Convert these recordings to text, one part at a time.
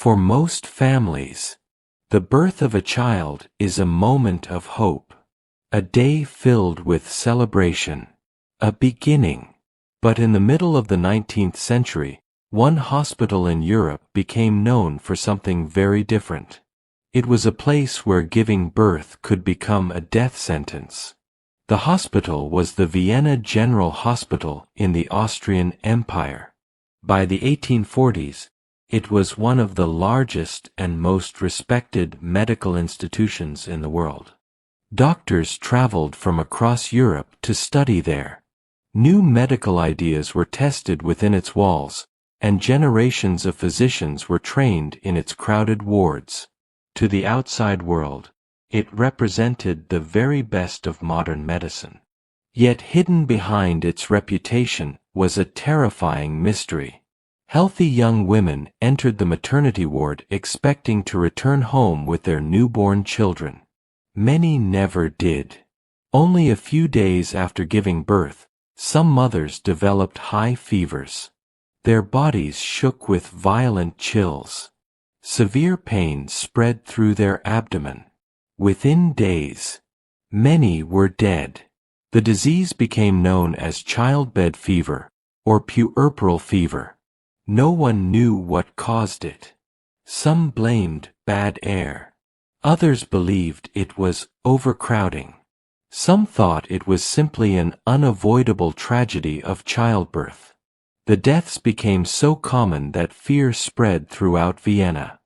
For most families, the birth of a child is a moment of hope, a day filled with celebration, a beginning. But in the middle of the 19th century, one hospital in Europe became known for something very different. It was a place where giving birth could become a death sentence. The hospital was the Vienna General Hospital in the Austrian Empire. By the 1840s, it was one of the largest and most respected medical institutions in the world. Doctors traveled from across Europe to study there. New medical ideas were tested within its walls, and generations of physicians were trained in its crowded wards. To the outside world, it represented the very best of modern medicine. Yet hidden behind its reputation was a terrifying mystery. Healthy young women entered the maternity ward expecting to return home with their newborn children. Many never did. Only a few days after giving birth, some mothers developed high fevers. Their bodies shook with violent chills. Severe pain spread through their abdomen. Within days, many were dead. The disease became known as childbed fever, or puerperal fever. No one knew what caused it. Some blamed bad air. Others believed it was overcrowding. Some thought it was simply an unavoidable tragedy of childbirth. The deaths became so common that fear spread throughout Vienna.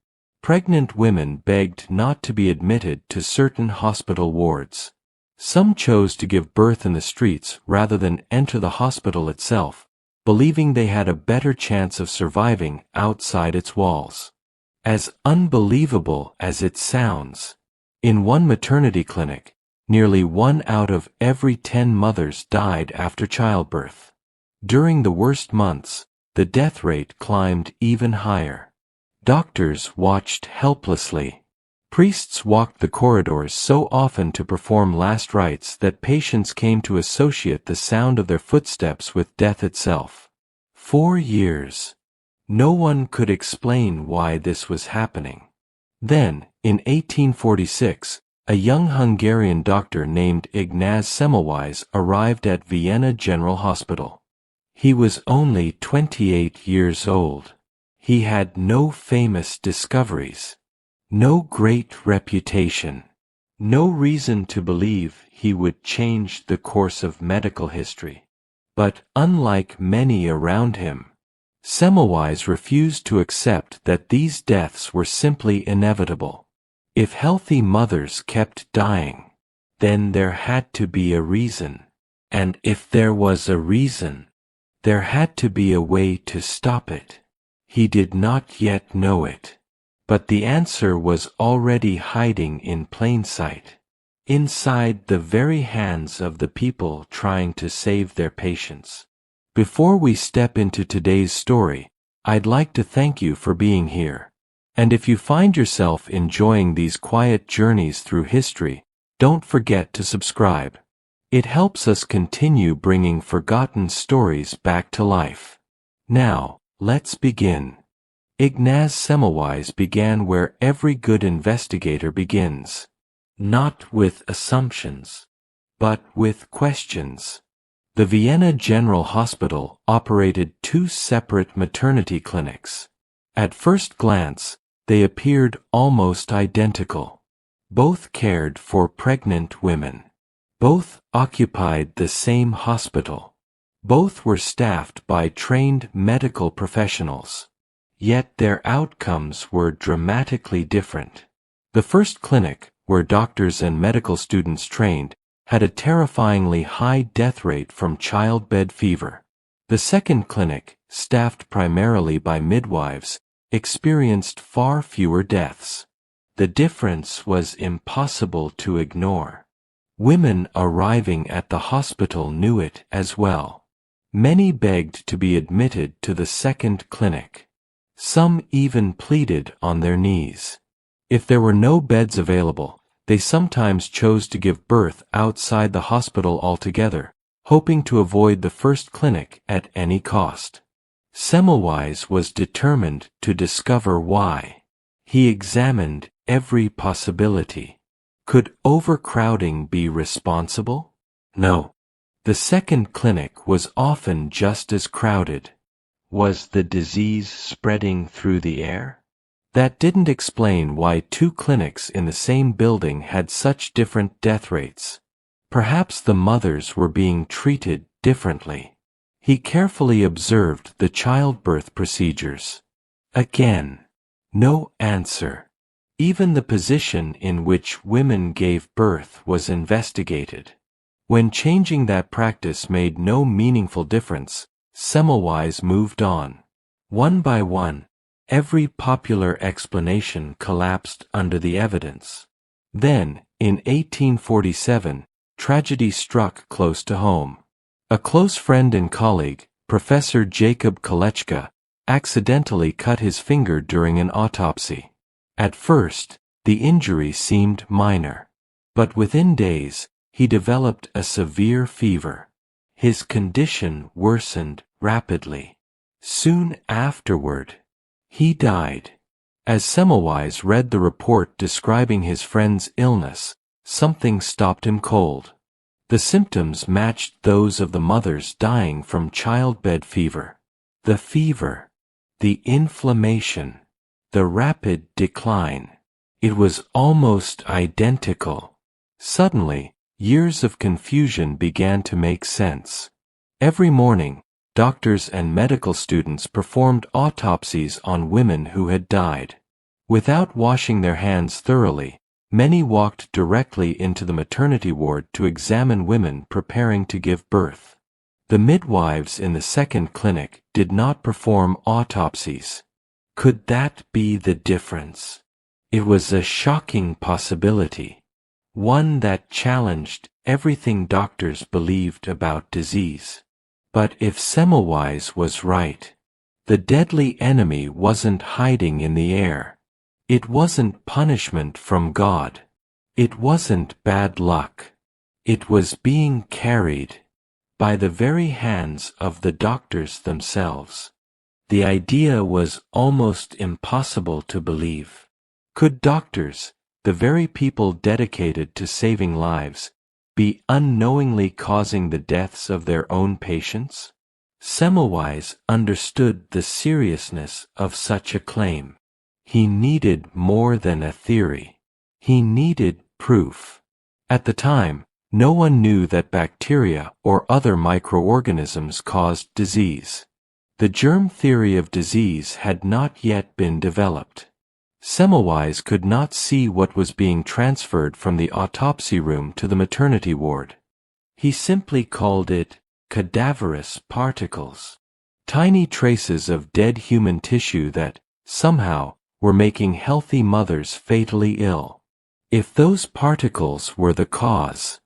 Pregnant women begged not to be admitted to certain hospital wards. Some chose to give birth in the streets rather than enter the hospital itself, believing they had a better chance of surviving outside its walls. As unbelievable as it sounds, in one maternity clinic, nearly 1 out of every 10 mothers died after childbirth. During the worst months, the death rate climbed even higher. Doctors watched helplessly. Priests walked the corridors so often to perform last rites that patients came to associate the sound of their footsteps with death itself. 4 years. No one could explain why this was happening. Then, in 1846, a young Hungarian doctor named Ignaz Semmelweis arrived at Vienna General Hospital. He was only 28 years old. He had no famous discoveries. No great reputation. No reason to believe he would change the course of medical history. But unlike many around him, Semmelweis refused to accept that these deaths were simply inevitable. If healthy mothers kept dying, then there had to be a reason. And if there was a reason, there had to be a way to stop it. He did not yet know it. But the answer was already hiding in plain sight, inside the very hands of the people trying to save their patients. Before we step into today's story, I'd like to thank you for being here. And if you find yourself enjoying these quiet journeys through history, don't forget to subscribe. It helps us continue bringing forgotten stories back to life. Now, let's begin. Ignaz Semmelweis began where every good investigator begins. Not with assumptions, but with questions. The Vienna General Hospital operated 2 separate maternity clinics. At first glance, they appeared almost identical. Both cared for pregnant women. Both occupied the same hospital. Both were staffed by trained medical professionals. Yet their outcomes were dramatically different. The first clinic, where doctors and medical students trained, had a terrifyingly high death rate from childbed fever. The second clinic, staffed primarily by midwives, experienced far fewer deaths. The difference was impossible to ignore. Women arriving at the hospital knew it as well. Many begged to be admitted to the second clinic. Some even pleaded on their knees. If there were no beds available, they sometimes chose to give birth outside the hospital altogether, hoping to avoid the first clinic at any cost. Semmelweis was determined to discover why. He examined every possibility. Could overcrowding be responsible? No. The second clinic was often just as crowded. Was the disease spreading through the air? That didn't explain why two clinics in the same building had such different death rates. Perhaps the mothers were being treated differently. He carefully observed the childbirth procedures. Again, no answer. Even the position in which women gave birth was investigated. When changing that practice made no meaningful difference, Semmelweis moved on. One by one, every popular explanation collapsed under the evidence. Then, in 1847, tragedy struck close to home. A close friend and colleague, Professor Jacob Kolechka, accidentally cut his finger during an autopsy. At first, the injury seemed minor. But within days, he developed a severe fever. His condition worsened rapidly. Soon afterward, he died. As Semmelweis read the report describing his friend's illness, something stopped him cold. The symptoms matched those of the mothers dying from childbed fever. The fever, the inflammation, the rapid decline. It was almost identical. Suddenly, years of confusion began to make sense. Every morning, doctors and medical students performed autopsies on women who had died. Without washing their hands thoroughly, many walked directly into the maternity ward to examine women preparing to give birth. The midwives in the second clinic did not perform autopsies. Could that be the difference? It was a shocking possibility. One that challenged everything doctors believed about disease. But if Semmelweis was right, the deadly enemy wasn't hiding in the air. It wasn't punishment from God. It wasn't bad luck. It was being carried by the very hands of the doctors themselves. The idea was almost impossible to believe. Could doctors, the very people dedicated to saving lives, be unknowingly causing the deaths of their own patients? Semmelweis understood the seriousness of such a claim. He needed more than a theory. He needed proof. At the time, no one knew that bacteria or other microorganisms caused disease. The germ theory of disease had not yet been developed. Semmelweis could not see what was being transferred from the autopsy room to the maternity ward. He simply called it cadaverous particles, tiny traces of dead human tissue that, somehow, were making healthy mothers fatally ill. If those particles were the cause,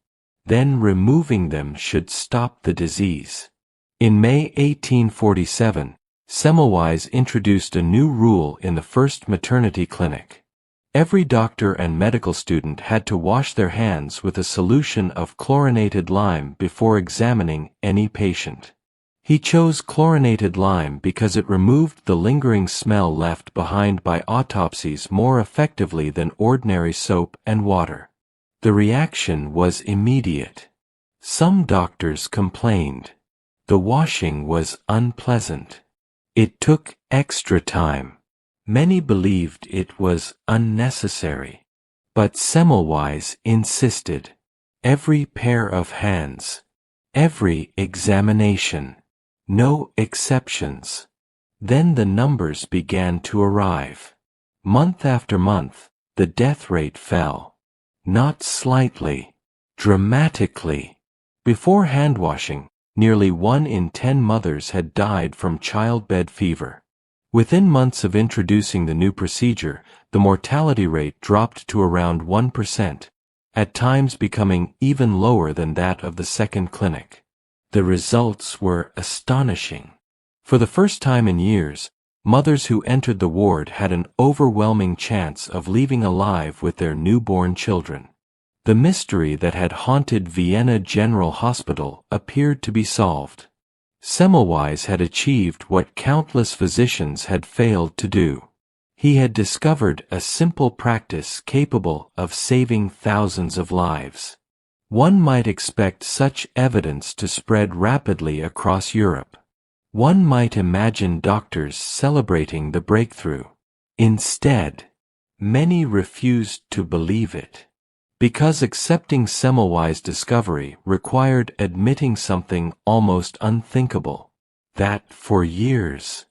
then removing them should stop the disease. In May 1847, Semmelweis introduced a new rule in the first maternity clinic. Every doctor and medical student had to wash their hands with a solution of chlorinated lime before examining any patient. He chose chlorinated lime because it removed the lingering smell left behind by autopsies more effectively than ordinary soap and water. The reaction was immediate. Some doctors complained. The washing was unpleasant. It took extra time. Many believed it was unnecessary. But Semmelweis insisted. Every pair of hands. Every examination. No exceptions. Then the numbers began to arrive. Month after month, the death rate fell. Not slightly. Dramatically. Before handwashing, nearly 1 in 10 mothers had died from childbed fever. Within months of introducing the new procedure, the mortality rate dropped to around 1%, at times becoming even lower than that of the second clinic. The results were astonishing. For the first time in years, mothers who entered the ward had an overwhelming chance of leaving alive with their newborn children. The mystery that had haunted Vienna General Hospital appeared to be solved. Semmelweis had achieved what countless physicians had failed to do. He had discovered a simple practice capable of saving thousands of lives. One might expect such evidence to spread rapidly across Europe. One might imagine doctors celebrating the breakthrough. Instead, many refused to believe it, because accepting Semmelweis' discovery required admitting something almost unthinkable, that for years,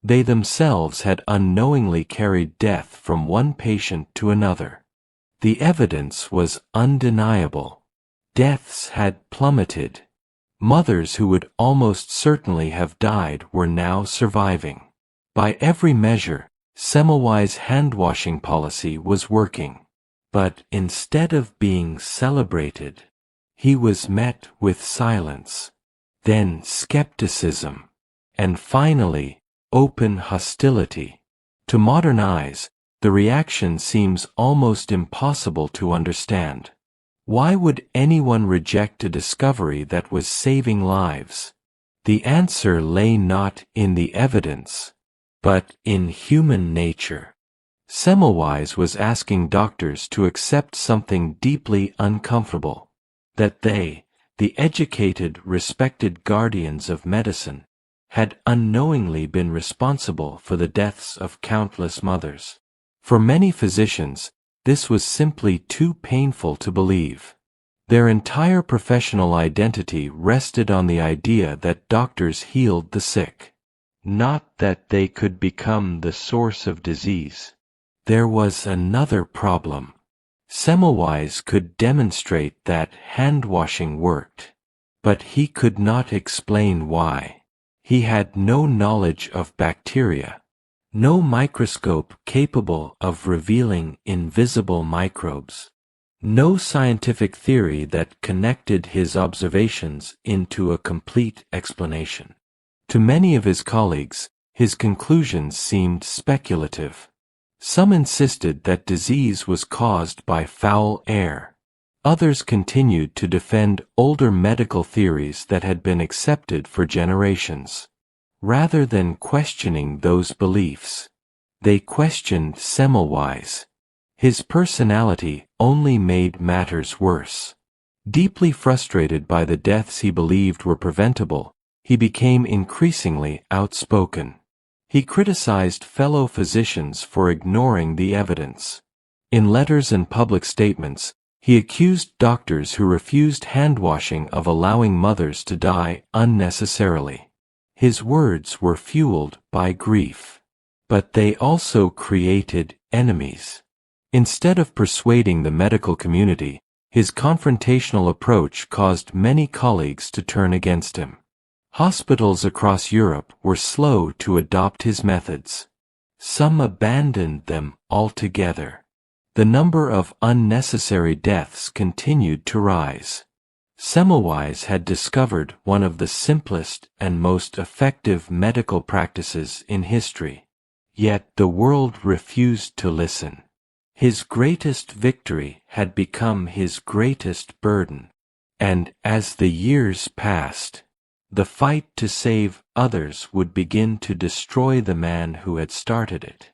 they themselves had unknowingly carried death from one patient to another. The evidence was undeniable. Deaths had plummeted. Mothers who would almost certainly have died were now surviving. By every measure, Semmelweis' hand-washing policy was working. But instead of being celebrated, he was met with silence, then skepticism, and finally, open hostility. To modern eyes, the reaction seems almost impossible to understand. Why would anyone reject a discovery that was saving lives? The answer lay not in the evidence, but in human nature. Semmelweis was asking doctors to accept something deeply uncomfortable, that they, the educated, respected guardians of medicine, had unknowingly been responsible for the deaths of countless mothers. For many physicians, this was simply too painful to believe. Their entire professional identity rested on the idea that doctors healed the sick, not that they could become the source of disease. There was another problem. Semmelweis could demonstrate that hand-washing worked, but he could not explain why. He had no knowledge of bacteria, no microscope capable of revealing invisible microbes, no scientific theory that connected his observations into a complete explanation. To many of his colleagues, his conclusions seemed speculative. Some insisted that disease was caused by foul air. Others continued to defend older medical theories that had been accepted for generations. Rather than questioning those beliefs, they questioned Semmelweis. His personality only made matters worse. Deeply frustrated by the deaths he believed were preventable, he became increasingly outspoken. He criticized fellow physicians for ignoring the evidence. In letters and public statements, he accused doctors who refused hand-washing of allowing mothers to die unnecessarily. His words were fueled by grief, but they also created enemies. Instead of persuading the medical community, his confrontational approach caused many colleagues to turn against him. Hospitals across Europe were slow to adopt his methods. Some abandoned them altogether. The number of unnecessary deaths continued to rise. Semmelweis had discovered one of the simplest and most effective medical practices in history. Yet the world refused to listen. His greatest victory had become his greatest burden. And as the years passed, the fight to save others would begin to destroy the man who had started it.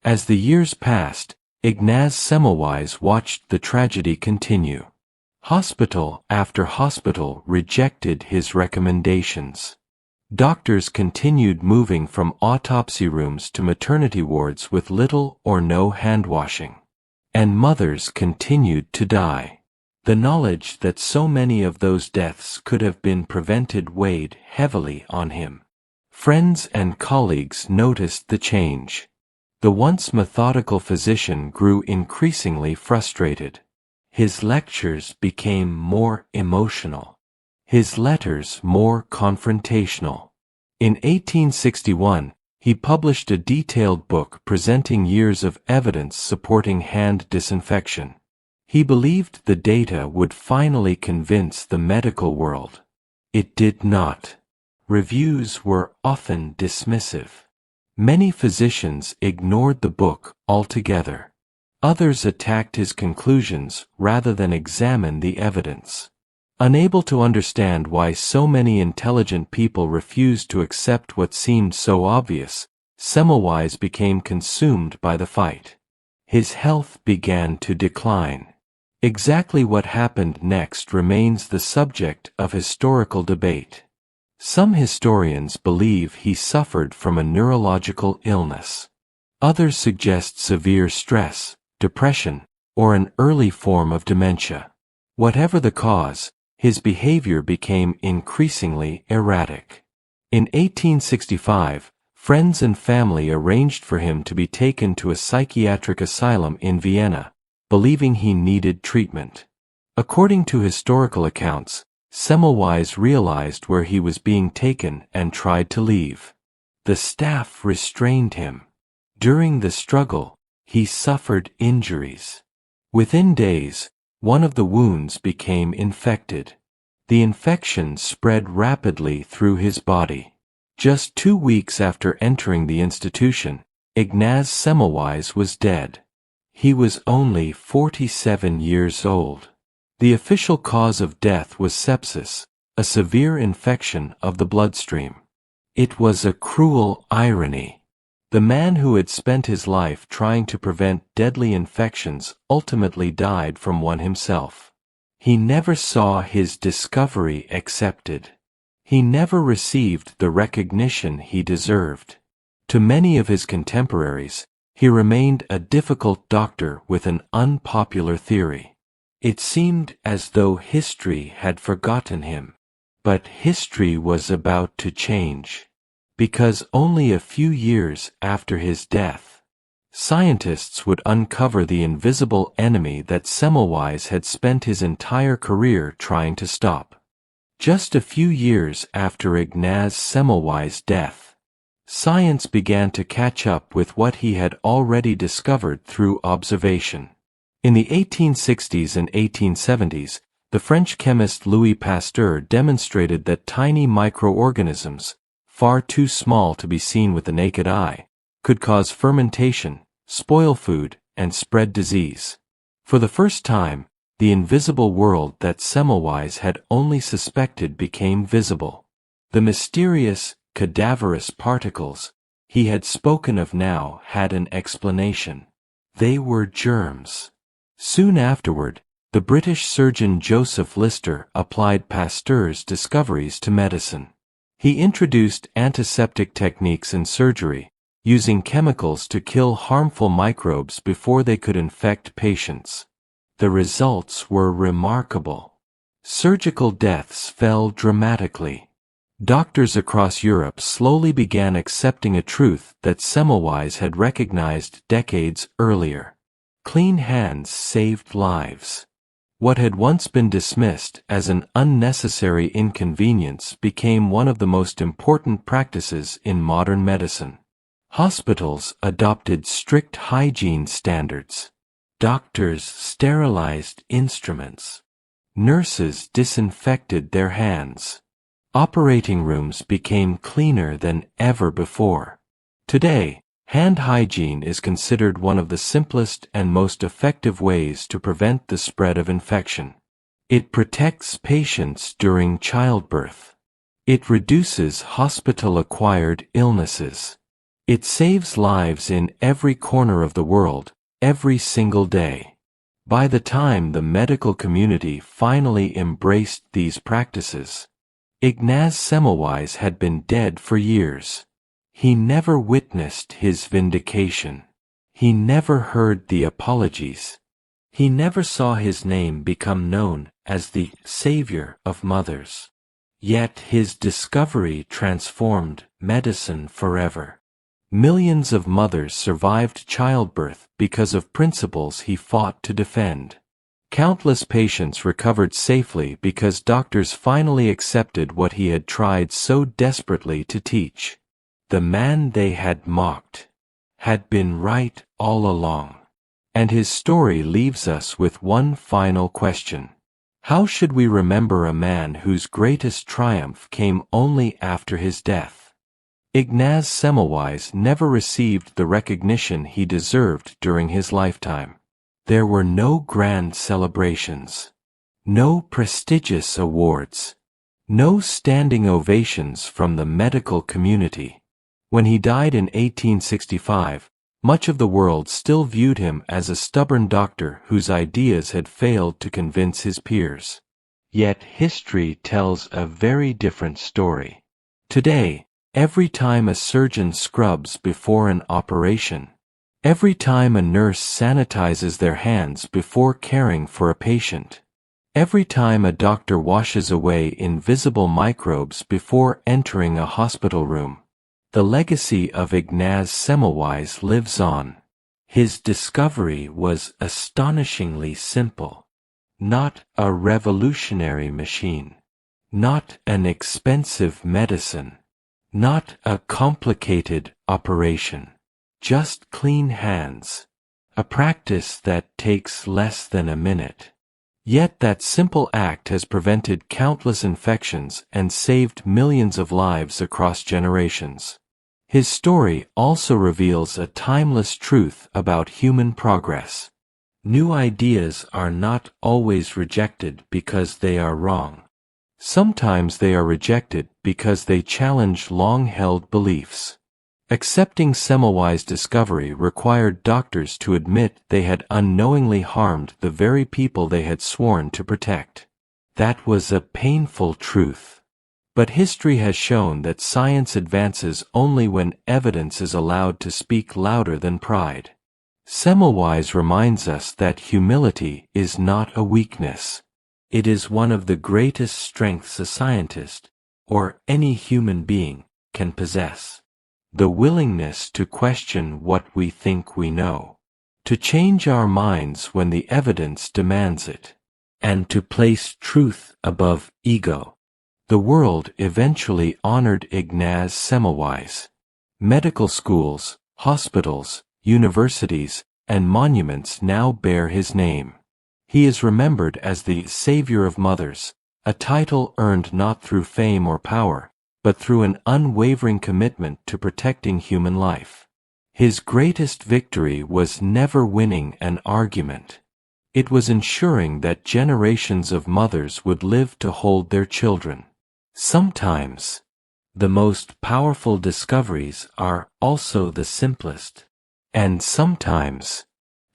As the years passed, Ignaz Semmelweis watched the tragedy continue. Hospital after hospital rejected his recommendations. Doctors continued moving from autopsy rooms to maternity wards with little or no hand-washing. And mothers continued to die. The knowledge that so many of those deaths could have been prevented weighed heavily on him. Friends and colleagues noticed the change. The once methodical physician grew increasingly frustrated. His lectures became more emotional. His letters more confrontational. In 1861, he published a detailed book presenting years of evidence supporting hand disinfection. He believed the data would finally convince the medical world. It did not. Reviews were often dismissive. Many physicians ignored the book altogether. Others attacked his conclusions rather than examine the evidence. Unable to understand why so many intelligent people refused to accept what seemed so obvious, Semmelweis became consumed by the fight. His health began to decline. Exactly what happened next remains the subject of historical debate. Some historians believe he suffered from a neurological illness. Others suggest severe stress, depression, or an early form of dementia. Whatever the cause, his behavior became increasingly erratic. In 1865, friends and family arranged for him to be taken to a psychiatric asylum in Vienna, believing he needed treatment. According to historical accounts, Semmelweis realized where he was being taken and tried to leave. The staff restrained him. During the struggle, he suffered injuries. Within days, one of the wounds became infected. The infection spread rapidly through his body. Just 2 weeks after entering the institution, Ignaz Semmelweis was dead. He was only 47 years old. The official cause of death was sepsis, a severe infection of the bloodstream. It was a cruel irony. The man who had spent his life trying to prevent deadly infections ultimately died from one himself. He never saw his discovery accepted. He never received the recognition he deserved. To many of his contemporaries, he remained a difficult doctor with an unpopular theory. It seemed as though history had forgotten him. But history was about to change. Because only a few years after his death, scientists would uncover the invisible enemy that Semmelweis had spent his entire career trying to stop. Just a few years after Ignaz Semmelweis' death, science began to catch up with what he had already discovered through observation. In the 1860s and 1870s, the French chemist Louis Pasteur demonstrated that tiny microorganisms, far too small to be seen with the naked eye, could cause fermentation, spoil food, and spread disease. For the first time, the invisible world that Semmelweis had only suspected became visible. The mysterious, cadaverous particles he had spoken of now had an explanation. They were germs. Soon afterward, the British surgeon Joseph Lister applied Pasteur's discoveries to medicine. He introduced antiseptic techniques in surgery, using chemicals to kill harmful microbes before they could infect patients. The results were remarkable. Surgical deaths fell dramatically. Doctors across Europe slowly began accepting a truth that Semmelweis had recognized decades earlier. Clean hands saved lives. What had once been dismissed as an unnecessary inconvenience became one of the most important practices in modern medicine. Hospitals adopted strict hygiene standards. Doctors sterilized instruments. Nurses disinfected their hands. Operating rooms became cleaner than ever before. Today, hand hygiene is considered one of the simplest and most effective ways to prevent the spread of infection. It protects patients during childbirth. It reduces hospital-acquired illnesses. It saves lives in every corner of the world, every single day. By the time the medical community finally embraced these practices, Ignaz Semmelweis had been dead for years. He never witnessed his vindication. He never heard the apologies. He never saw his name become known as the savior of mothers. Yet his discovery transformed medicine forever. Millions of mothers survived childbirth because of principles he fought to defend. Countless patients recovered safely because doctors finally accepted what he had tried so desperately to teach. The man they had mocked had been right all along. And his story leaves us with one final question. How should we remember a man whose greatest triumph came only after his death? Ignaz Semmelweis never received the recognition he deserved during his lifetime. There were no grand celebrations, no prestigious awards, no standing ovations from the medical community. When he died in 1865, much of the world still viewed him as a stubborn doctor whose ideas had failed to convince his peers. Yet history tells a very different story. Today, every time a surgeon scrubs before an operation, every time a nurse sanitizes their hands before caring for a patient, every time a doctor washes away invisible microbes before entering a hospital room, the legacy of Ignaz Semmelweis lives on. His discovery was astonishingly simple. Not a revolutionary machine. Not an expensive medicine. Not a complicated operation. Just clean hands. A practice that takes less than a minute. Yet that simple act has prevented countless infections and saved millions of lives across generations. His story also reveals a timeless truth about human progress. New ideas are not always rejected because they are wrong. Sometimes they are rejected because they challenge long-held beliefs. Accepting Semmelweis' discovery required doctors to admit they had unknowingly harmed the very people they had sworn to protect. That was a painful truth. But history has shown that science advances only when evidence is allowed to speak louder than pride. Semmelweis reminds us that humility is not a weakness. It is one of the greatest strengths a scientist, or any human being, can possess. The willingness to question what we think we know, to change our minds when the evidence demands it, and to place truth above ego. The world eventually honored Ignaz Semmelweis. Medical schools, hospitals, universities, and monuments now bear his name. He is remembered as the Savior of Mothers, a title earned not through fame or power, but through an unwavering commitment to protecting human life. His greatest victory was never winning an argument. It was ensuring that generations of mothers would live to hold their children. Sometimes, the most powerful discoveries are also the simplest. And sometimes,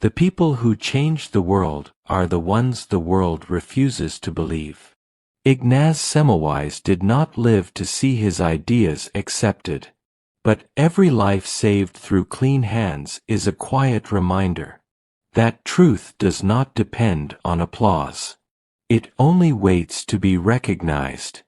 the people who change the world are the ones the world refuses to believe. Ignaz Semmelweis did not live to see his ideas accepted. But every life saved through clean hands is a quiet reminder that truth does not depend on applause. It only waits to be recognized.